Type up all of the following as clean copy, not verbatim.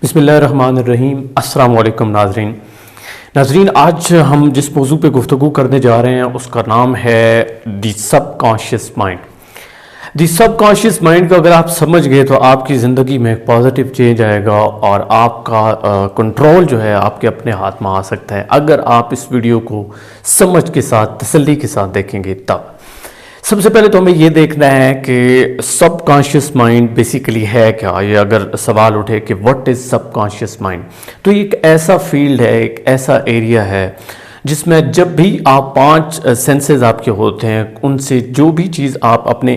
بسم اللہ الرحمن الرحیم۔ السلام علیکم ناظرین، آج ہم جس موضوع پہ گفتگو کرنے جا رہے ہیں اس کا نام ہے دی سب کانشیس مائنڈ۔ دی سب کانشیس مائنڈ کو اگر آپ سمجھ گئے تو آپ کی زندگی میں ایک پازیٹیو چینج آئے گا اور آپ کا کنٹرول جو ہے آپ کے اپنے ہاتھ میں آ سکتا ہے اگر آپ اس ویڈیو کو سمجھ کے ساتھ تسلی کے ساتھ دیکھیں گے تب۔ سب سے پہلے تو ہمیں یہ دیکھنا ہے کہ سب کانشیس مائنڈ بیسیکلی ہے کیا۔ یہ اگر سوال اٹھے کہ what is sub conscious mind, تو یہ ایک ایسا فیلڈ ہے، ایک ایسا ایریا ہے جس میں جب بھی آپ 5 سینسز آپ کے ہوتے ہیں، ان سے جو بھی چیز آپ اپنے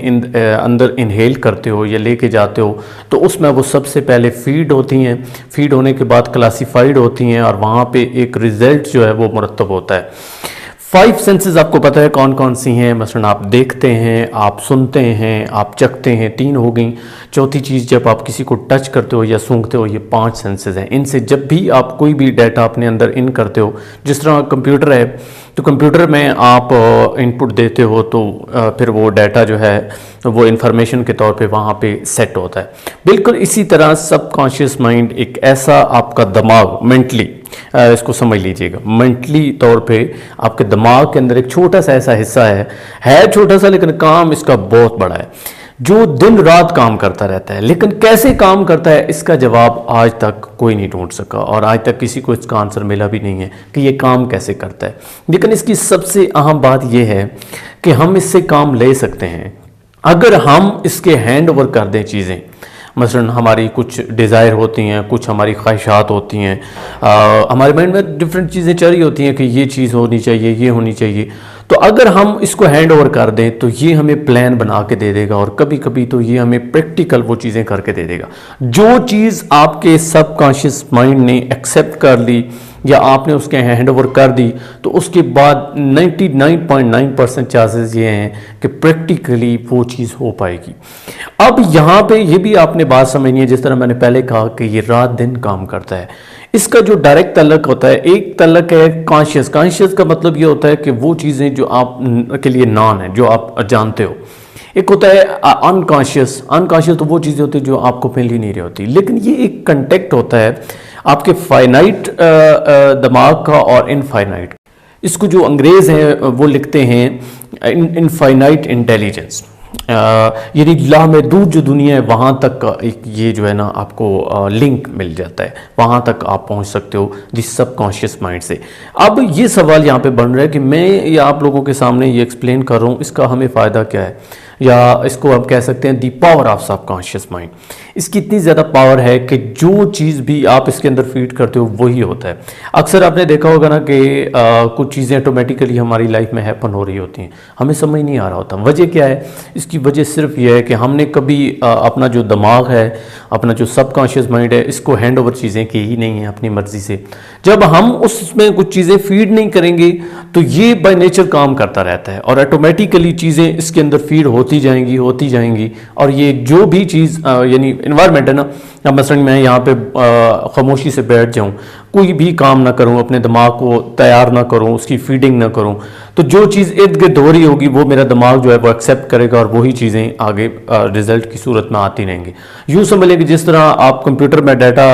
اندر انہیل کرتے ہو یا لے کے جاتے ہو تو اس میں وہ سب سے پہلے فیڈ ہوتی ہیں، فیڈ ہونے کے بعد کلاسیفائیڈ ہوتی ہیں اور وہاں پہ ایک ریزلٹ جو ہے وہ مرتب ہوتا ہے۔ 5 سینسز آپ کو پتہ ہے کون کون سی ہیں؟ مثلا آپ دیکھتے ہیں، آپ سنتے ہیں، آپ چکھتے ہیں، 3 ہو گئیں۔ چوتھی چیز جب آپ کسی کو ٹچ کرتے ہو یا سونگھتے ہو، یہ 5 سینسز ہیں۔ ان سے جب بھی آپ کوئی بھی ڈیٹا اپنے اندر ان کرتے ہو، جس طرح کمپیوٹر ہے تو کمپیوٹر میں آپ ان پٹ دیتے ہو تو پھر وہ ڈیٹا جو ہے وہ انفارمیشن کے طور پہ وہاں پہ سیٹ ہوتا ہے۔ بالکل اسی طرح سب کانشیس مائنڈ ایک ایسا آپ کا دماغ مینٹلی، اس کو سمجھ لیجئے گا، مینٹلی طور پہ آپ کے دماغ کے اندر ایک چھوٹا سا ایسا حصہ ہے چھوٹا سا لیکن کام اس کا بہت بڑا ہے، جو دن رات کام کرتا رہتا ہے۔ لیکن کیسے کام کرتا ہے اس کا جواب آج تک کوئی نہیں ڈھونڈ سکا اور آج تک کسی کو اس کا آنسر ملا بھی نہیں ہے کہ یہ کام کیسے کرتا ہے۔ لیکن اس کی سب سے اہم بات یہ ہے کہ ہم اس سے کام لے سکتے ہیں اگر ہم اس کے ہینڈ اوور کر دیں چیزیں۔ مثلا ہماری کچھ ڈیزائر ہوتی ہیں، کچھ ہماری خواہشات ہوتی ہیں، ہمارے مائنڈ میں ڈفرینٹ چیزیں چل رہی ہوتی ہیں کہ یہ چیز ہونی چاہیے، یہ ہونی چاہیے۔ تو اگر ہم اس کو ہینڈ اوور کر دیں تو یہ ہمیں پلان بنا کے دے دے گا اور کبھی کبھی تو یہ ہمیں پریکٹیکل وہ چیزیں کر کے دے دے گا۔ جو چیز آپ کے سب کانشیس مائنڈ نے ایکسیپٹ کر لی یا آپ نے اس کے ہینڈ اوور کر دی تو اس کے بعد 99.9% چانسز یہ ہیں کہ پریکٹیکلی وہ چیز ہو پائے گی۔ اب یہاں پہ یہ بھی آپ نے بات سمجھنی ہے، جس طرح میں نے پہلے کہا کہ یہ رات دن کام کرتا ہے۔ اس کا جو ڈائریکٹ تعلق ہوتا ہے، ایک تعلق ہے کانشیس کا مطلب یہ ہوتا ہے کہ وہ چیزیں جو آپ کے لیے نان ہیں، جو آپ جانتے ہو۔ ایک ہوتا ہے انکانشیس تو وہ چیزیں ہوتی ہیں جو آپ کو مل ہی نہیں رہی ہوتی۔ لیکن یہ ایک کنٹیکٹ ہوتا ہے آپ کے فائنائٹ دماغ کا اور انفائنائٹ۔ اس کو جو انگریز ہیں وہ لکھتے ہیں انفائنائٹ انٹیلیجنس، یعنی لامحدود جو دنیا ہے وہاں تک یہ جو ہے نا آپ کو لنک مل جاتا ہے، وہاں تک آپ پہنچ سکتے ہو دی سب کانشیس مائنڈ سے۔ اب یہ سوال یہاں پہ بن رہا ہے کہ میں یا آپ لوگوں کے سامنے یہ ایکسپلین کر رہا ہوں، اس کا ہمیں فائدہ کیا ہے، یا اس کو آپ کہہ سکتے ہیں the power of subconscious mind. اس کی اتنی زیادہ پاور ہے کہ جو چیز بھی آپ اس کے اندر فیڈ کرتے ہو وہی ہوتا ہے۔ اکثر آپ نے دیکھا ہوگا نا کہ کچھ چیزیں آٹومیٹیکلی ہماری لائف میں ہیپن ہو رہی ہوتی ہیں، ہمیں سمجھ نہیں آ رہا ہوتا وجہ کیا ہے۔ اس کی وجہ صرف یہ ہے کہ ہم نے کبھی اپنا جو دماغ ہے، اپنا جو سب کانشیس مائنڈ ہے، اس کو ہینڈ اوور چیزیں کی ہی نہیں ہیں اپنی مرضی سے۔ جب ہم اس میں کچھ چیزیں فیڈ نہیں کریں گے تو یہ بائی نیچر کام کرتا رہتا ہے اور آٹومیٹیکلی چیزیں اس کے اندر فیڈ ہوتی جائیں گی اور یہ جو بھی چیز یعنی انوائرمنٹ ہے نا، مثلا میں یہاں پہ خاموشی سے بیٹھ جاؤں، کوئی بھی کام نہ کروں، اپنے دماغ کو تیار نہ کروں، اس کی فیڈنگ نہ کروں، تو جو چیز ارد گرد ہو رہی ہوگی وہ میرا دماغ جو ہے وہ ایکسیپٹ کرے گا اور وہی چیزیں آگے رزلٹ کی صورت میں آتی رہیں گی۔ یوں سمجھ لیں کہ جس طرح آپ کمپیوٹر میں ڈیٹا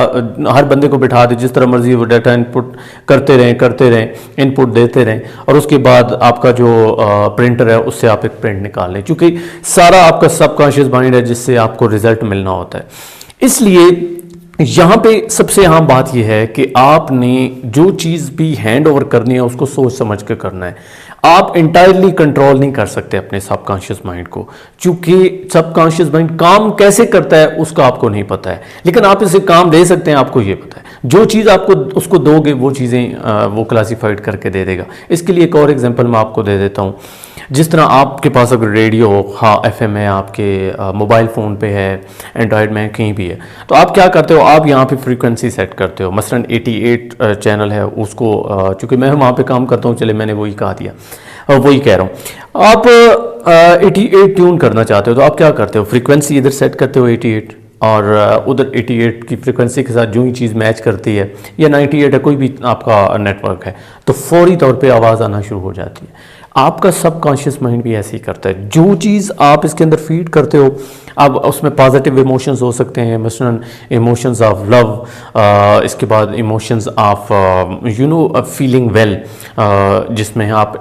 ہر بندے کو بٹھا دیں، جس طرح مرضی وہ ڈیٹا ان پٹ کرتے رہیں، ان پٹ دیتے رہیں اور اس کے بعد آپ کا جو پرنٹر ہے اس سے آپ ایک پرنٹ نکال لیں، چونکہ سارا آپ کا سب کانشیس مائنڈ ہے جس سے آپ کو رزلٹ ملنا ہوتا ہے۔ اس لیے یہاں پہ سب سے اہم بات یہ ہے کہ آپ نے جو چیز بھی ہینڈ اوور کرنی ہے اس کو سوچ سمجھ کے کرنا ہے۔ آپ انٹائرلی کنٹرول نہیں کر سکتے اپنے سب کانشیس مائنڈ کو، چونکہ سب کانشیس مائنڈ کام کیسے کرتا ہے اس کا آپ کو نہیں پتہ ہے، لیکن آپ اسے کام دے سکتے ہیں، آپ کو یہ پتہ ہے۔ جو چیز آپ کو اس کو دو گے وہ چیزیں وہ کلاسیفائڈ کر کے دے دے گا۔ اس کے لیے ایک اور ایگزامپل میں آپ کو دے دیتا ہوں۔ جس طرح آپ کے پاس اگر ریڈیو ہو، ہاں FM ہے، آپ کے موبائل فون پہ ہے، اینڈرائڈ میں کہیں بھی ہے، تو آپ کیا کرتے ہو، آپ یہاں پہ فریکوینسی سیٹ کرتے ہو۔ مثلا 88 چینل ہے، اس کو چونکہ میں وہاں پہ کام کرتا ہوں، چلے میں نے وہی کہہ دیا، وہی کہہ رہا ہوں۔ آپ 88 ٹیون کرنا چاہتے ہو تو آپ کیا کرتے ہو، فریکوینسی ادھر سیٹ کرتے ہو 88 اور ادھر 88 کی فریکوینسی کے ساتھ جو ہی چیز میچ کرتی ہے یا 98 ہے، کوئی بھی آپ کا نیٹ ورک ہے، تو فوری طور پہ آواز آنا شروع ہو جاتی ہے۔ آپ کا سب کانشیس مائنڈ بھی ایسے ہی کرتا ہے. جو چیز آپ اس کے اندر فیڈ کرتے ہو، اب اس میں پازیٹیو ایموشنز ہو سکتے ہیں، مثلاً ایموشنز آف لو، اس کے بعد ایموشنز آف فیلنگ ویل، جس میں آپ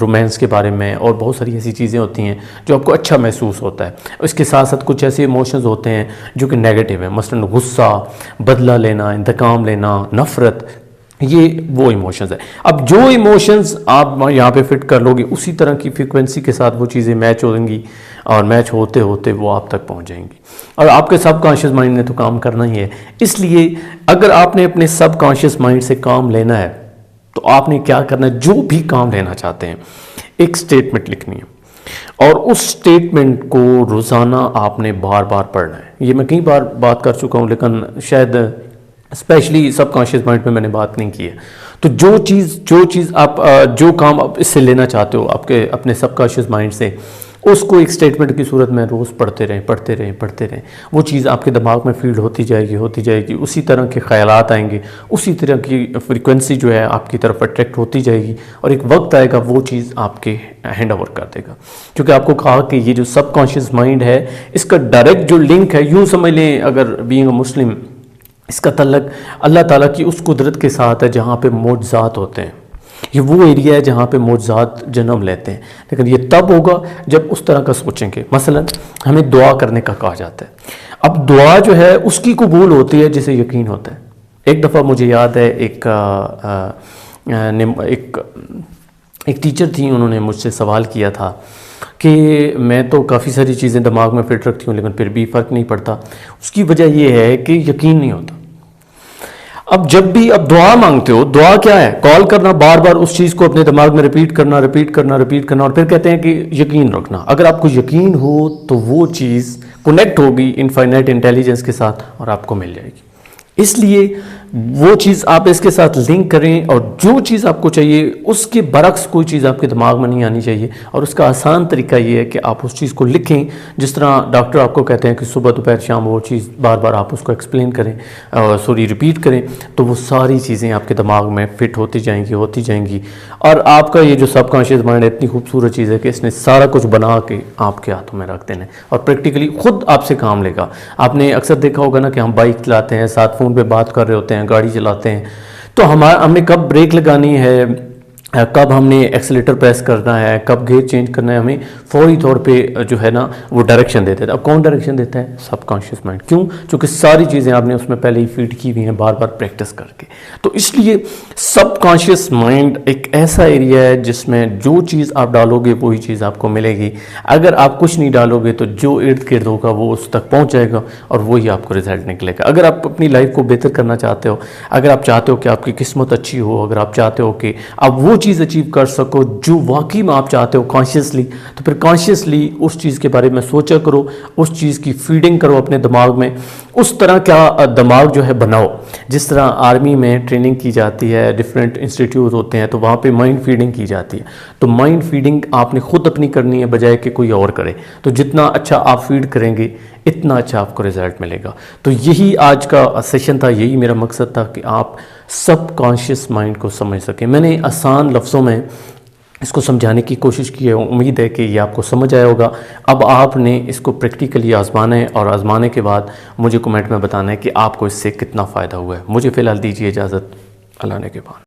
رومانس کے بارے میں اور بہت ساری ایسی چیزیں ہوتی ہیں جو آپ کو اچھا محسوس ہوتا ہے. اس کے ساتھ ساتھ کچھ ایسے ایموشنز ہوتے ہیں جو کہ نیگیٹو ہیں، مثلاً غصہ، بدلہ لینا، انتقام لینا، نفرت، یہ وہ ایموشنز ہیں. اب جو ایموشنز آپ یہاں پہ فٹ کر لو گے، اسی طرح کی فریکوینسی کے ساتھ وہ چیزیں میچ ہوں گی، اور میچ ہوتے ہوتے وہ آپ تک پہنچ جائیں گی. اور آپ کے سب کانشیس مائنڈ نے تو کام کرنا ہی ہے. اس لیے اگر آپ نے اپنے سب کانشیس مائنڈ سے کام لینا ہے تو آپ نے کیا کرنا ہے، جو بھی کام لینا چاہتے ہیں ایک سٹیٹمنٹ لکھنی ہے، اور اس سٹیٹمنٹ کو روزانہ آپ نے بار بار پڑھنا ہے. یہ میں کئی بار بات کر چکا ہوں، لیکن شاید اسپیشلی سب کانشیس مائنڈ پہ میں نے بات نہیں کی ہے. تو جو چیز آپ جو کام آپ اس سے لینا چاہتے ہو آپ کے اپنے سب کانشیس مائنڈ سے، اس کو ایک سٹیٹمنٹ کی صورت میں روز پڑھتے رہیں. وہ چیز آپ کے دماغ میں فیڈ ہوتی جائے گی. اسی طرح کے خیالات آئیں گے، اسی طرح کی فریکوینسی جو ہے آپ کی طرف اٹریکٹ ہوتی جائے گی، اور ایک وقت آئے گا وہ چیز آپ کے ہینڈ اوور کر دے گا. کیونکہ آپ کو کہا کہ یہ جو سب کانشیس مائنڈ ہے، اس کا ڈائریکٹ جو لنک ہے، یوں سمجھ لیں اگر بینگ اے مسلم، اس کا تعلق اللہ تعالیٰ کی اس قدرت کے ساتھ ہے جہاں پہ معجزات ہوتے ہیں. یہ وہ ایریا ہے جہاں پہ معجزات جنم لیتے ہیں، لیکن یہ تب ہوگا جب اس طرح کا سوچیں گے. مثلا ہمیں دعا کرنے کا کہا جاتا ہے. اب دعا جو ہے اس کی قبول ہوتی ہے جسے یقین ہوتا ہے. ایک دفعہ مجھے یاد ہے ایک ٹیچر تھی، انہوں نے مجھ سے سوال کیا تھا کہ میں تو کافی ساری چیزیں دماغ میں فٹ رکھتی ہوں لیکن پھر بھی فرق نہیں پڑتا. اس کی وجہ یہ ہے کہ یقین نہیں ہوتا. اب جب بھی آپ دعا مانگتے ہو، دعا کیا ہے؟ کال کرنا، بار بار اس چیز کو اپنے دماغ میں ریپیٹ کرنا، اور پھر کہتے ہیں کہ یقین رکھنا. اگر آپ کو یقین ہو تو وہ چیز کنیکٹ ہوگی انفائنائٹ انٹیلیجنس کے ساتھ اور آپ کو مل جائے گی. اس لیے وہ چیز آپ اس کے ساتھ لنک کریں، اور جو چیز آپ کو چاہیے اس کے برعکس کوئی چیز آپ کے دماغ میں نہیں آنی چاہیے. اور اس کا آسان طریقہ یہ ہے کہ آپ اس چیز کو لکھیں. جس طرح ڈاکٹر آپ کو کہتے ہیں کہ صبح دوپہر شام وہ چیز بار بار آپ اس کو ایکسپلین کریں، ریپیٹ کریں، تو وہ ساری چیزیں آپ کے دماغ میں فٹ ہوتی جائیں گی. اور آپ کا یہ جو سب کانشیس مائنڈ اتنی خوبصورت چیز ہے کہ اس نے سارا کچھ بنا کے آپ کے ہاتھوں میں رکھ دینا ہے، اور پریکٹیکلی خود آپ سے کام لے گا. آپ نے اکثر دیکھا ہوگا نا کہ ہم بائک چلاتے ہیں، ساتھ فون پہ بات کر رہے ہوتے ہیں، گاڑی چلاتے ہیں، تو ہم نے کب بریک لگانی ہے، کب ہم نے ایکسیلیٹر پریس کرنا ہے، کب گیئر چینج کرنا ہے، ہمیں فوری طور پہ جو ہے نا وہ ڈائریکشن دیتے ہیں. اب کون ڈائریکشن دیتا ہے؟ سب کانشیس مائنڈ. کیوں؟ چونکہ ساری چیزیں آپ نے اس میں پہلے ہی فیڈ کی ہوئی ہیں بار بار پریکٹس کر کے. تو اس لیے سب کانشیس مائنڈ ایک ایسا ایریا ہے جس میں جو چیز آپ ڈالو گے وہی چیز آپ کو ملے گی. اگر آپ کچھ نہیں ڈالو گے تو جو ارد گرد ہوگا وہ اس تک پہنچ جائے گا اور وہی آپ کو رزلٹ نکلے گا. اگر آپ اپنی لائف کو بہتر کرنا چاہتے ہو، اگر آپ چاہتے ہو کہ آپ کی قسمت اچھی ہو، اگر آپ چاہتے ہو کہ آپ وہ چیز اچیو کر سکو جو واقعی میں آپ چاہتے ہو کانشیسلی، تو پھر کانشیسلی اس چیز کے بارے میں سوچا کرو، اس چیز کی فیڈنگ کرو اپنے دماغ میں. اس طرح کا دماغ جو ہے بناؤ جس طرح آرمی میں ٹریننگ کی جاتی ہے، ڈیفرنٹ انسٹیٹیوٹ ہوتے ہیں تو وہاں پہ مائنڈ فیڈنگ کی جاتی ہے. تو مائنڈ فیڈنگ آپ نے خود اپنی کرنی ہے بجائے کہ کوئی اور کرے. تو جتنا اچھا آپ فیڈ کریں گے اتنا اچھا آپ کو رزلٹ ملے گا. تو یہی آج کا سیشن تھا، یہی میرا مقصد تھا کہ آپ سب کانشیس مائنڈ کو سمجھ سکیں. میں نے آسان لفظوں میں اس کو سمجھانے کی کوشش کی ہے. امید ہے کہ یہ آپ کو سمجھ آیا ہوگا. اب آپ نے اس کو پریکٹیکلی آزمانا ہے، اور آزمانے کے بعد مجھے کمنٹ میں بتانا ہے کہ آپ کو اس سے کتنا فائدہ ہوا ہے. مجھے فی الحال دیجیے اجازت. اللہ نے کے بعد.